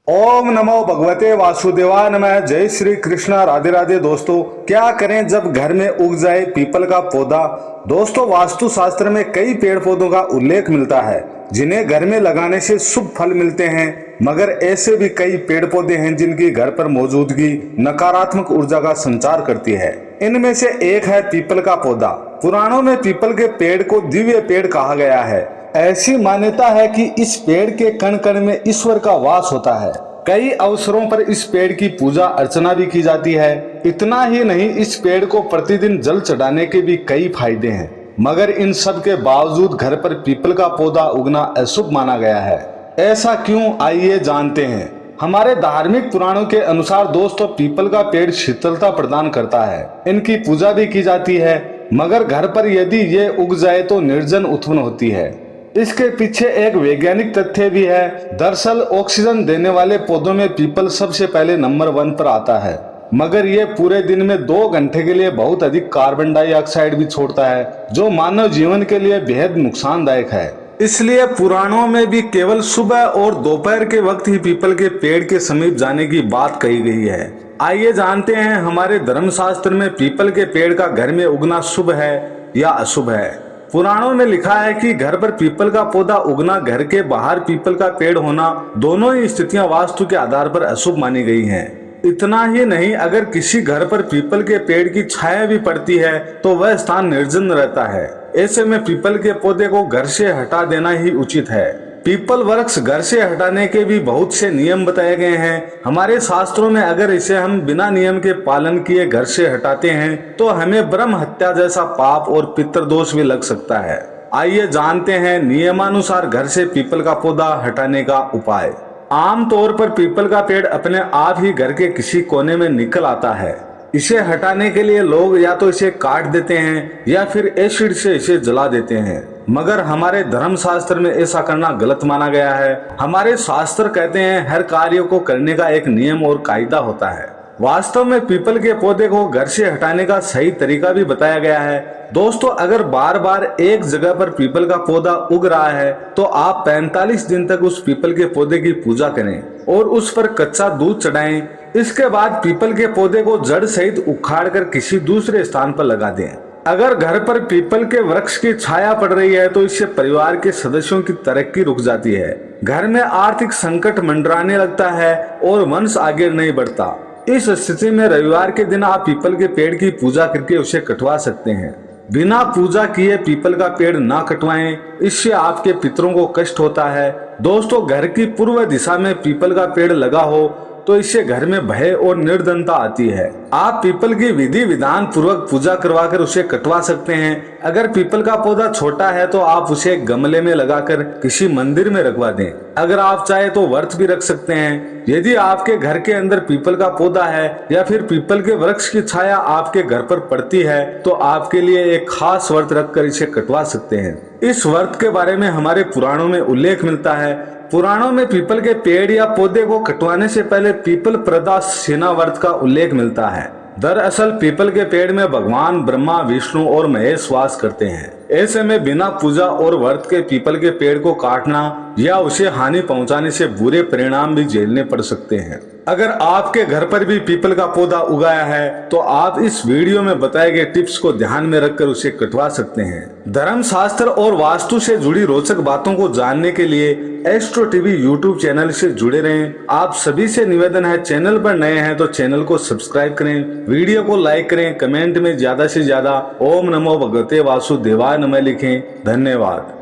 ओम नमो भगवते वासुदेवाय नमः। जय श्री कृष्णा। राधे राधे। दोस्तों, क्या करें जब घर में उग जाए पीपल का पौधा। दोस्तों, वास्तु शास्त्र में कई पेड़ पौधों का उल्लेख मिलता है जिन्हें घर में लगाने से शुभ फल मिलते हैं, मगर ऐसे भी कई पेड़ पौधे हैं जिनकी घर पर मौजूदगी नकारात्मक ऊर्जा का संचार करती है। इनमें से एक है पीपल का पौधा। पुराणों में पीपल के पेड़ को दिव्य पेड़ कहा गया है। ऐसी मान्यता है कि इस पेड़ के कण कण में ईश्वर का वास होता है। कई अवसरों पर इस पेड़ की पूजा अर्चना भी की जाती है। इतना ही नहीं, इस पेड़ को प्रतिदिन जल चढ़ाने के भी कई फायदे हैं, मगर इन सब के बावजूद घर पर पीपल का पौधा उगना अशुभ माना गया है। ऐसा क्यों, आइए जानते हैं। हमारे धार्मिक पुराणों के अनुसार दोस्तों, पीपल का पेड़ शीतलता प्रदान करता है। इनकी पूजा भी की जाती है, मगर घर पर यदि ये उग जाए तो निर्जन उत्पन्न होती है। इसके पीछे एक वैज्ञानिक तथ्य भी है। दरअसल ऑक्सीजन देने वाले पौधों में पीपल सबसे पहले नंबर 1 पर आता है, मगर ये पूरे दिन में 2 घंटे के लिए बहुत अधिक कार्बन डाइऑक्साइड भी छोड़ता है, जो मानव जीवन के लिए बेहद नुकसानदायक है। इसलिए पुराणों में भी केवल सुबह और दोपहर के वक्त ही पीपल के पेड़ के समीप जाने की बात कही गई है। आइए जानते हैं, हमारे धर्मशास्त्र में पीपल के पेड़ का घर में उगना शुभ है या अशुभ है। पुराणों में लिखा है कि घर पर पीपल का पौधा उगना, घर के बाहर पीपल का पेड़ होना, दोनों ही स्थितियां वास्तु के आधार पर अशुभ मानी गई हैं। इतना ही नहीं, अगर किसी घर पर पीपल के पेड़ की छाया भी पड़ती है तो वह स्थान निर्जन रहता है। ऐसे में पीपल के पौधे को घर से हटा देना ही उचित है। पीपल वृक्ष घर से हटाने के भी बहुत से नियम बताए गए हैं हमारे शास्त्रों में। अगर इसे हम बिना नियम के पालन किए घर से हटाते हैं तो हमें ब्रह्म हत्या जैसा पाप और पितृदोष भी लग सकता है। आइए जानते हैं नियमानुसार घर से पीपल का पौधा हटाने का उपाय। आमतौर पर पीपल का पेड़ अपने आप ही घर के किसी कोने में निकल आता है। इसे हटाने के लिए लोग या तो इसे काट देते हैं या फिर एसिड से इसे जला देते हैं, मगर हमारे धर्म शास्त्र में ऐसा करना गलत माना गया है। हमारे शास्त्र कहते हैं हर कार्य को करने का एक नियम और कायदा होता है। वास्तव में पीपल के पौधे को घर से हटाने का सही तरीका भी बताया गया है। दोस्तों, अगर बार बार एक जगह पर पीपल का पौधा उग रहा है तो आप 45 दिन तक उस पीपल के पौधे की पूजा करें और उस पर कच्चा दूध चढ़ाएं। इसके बाद पीपल के पौधे को जड़ सहित उखाड़ कर किसी दूसरे स्थान पर लगा दें। अगर घर पर पीपल के वृक्ष की छाया पड़ रही है तो इससे परिवार के सदस्यों की तरक्की रुक जाती है, घर में आर्थिक संकट मंडराने लगता है और वंश आगे नहीं बढ़ता। इस स्थिति में रविवार के दिन आप पीपल के पेड़ की पूजा करके उसे कटवा सकते हैं। बिना पूजा किए पीपल का पेड़ ना कटवाएं, इससे आपके पितरों को कष्ट होता है। दोस्तों, घर की पूर्व दिशा में पीपल का पेड़ लगा हो तो इससे घर में भय और निर्धनता आती है। आप पीपल की विधि विधान पूर्वक पूजा करवाकर उसे कटवा सकते हैं। अगर पीपल का पौधा छोटा है तो आप उसे गमले में लगाकर किसी मंदिर में रखवा दें। अगर आप चाहे तो व्रत भी रख सकते हैं। यदि आपके घर के अंदर पीपल का पौधा है या फिर पीपल के वृक्ष की छाया आपके घर पर पड़ती है तो आपके लिए एक खास व्रत रखकर इसे कटवा सकते हैं। इस व्रत के बारे में हमारे पुराणों में उल्लेख मिलता है। पुराणों में पीपल के पेड़ या पौधे को कटवाने से पहले पीपल प्रदा सेना व्रत का उल्लेख मिलता है। दरअसल पीपल के पेड़ में भगवान ब्रह्मा, विष्णु और महेश वास करते हैं। ऐसे में बिना पूजा और व्रत के पीपल के पेड़ को काटना या उसे हानि पहुंचाने से बुरे परिणाम भी झेलने पड़ सकते हैं। अगर आपके घर पर भी पीपल का पौधा उगाया है तो आप इस वीडियो में बताए गए टिप्स को ध्यान में रखकर उसे कटवा सकते हैं। धर्म शास्त्र और वास्तु से जुड़ी रोचक बातों को जानने के लिए एस्ट्रो टीवी यूट्यूब चैनल से जुड़े रहें। आप सभी से निवेदन है, चैनल पर नए हैं तो चैनल को सब्सक्राइब करें, वीडियो को लाइक करें, कमेंट में ज्यादा से ज्यादा ओम नमो भगवते वासुदेवाय नमः लिखें। धन्यवाद।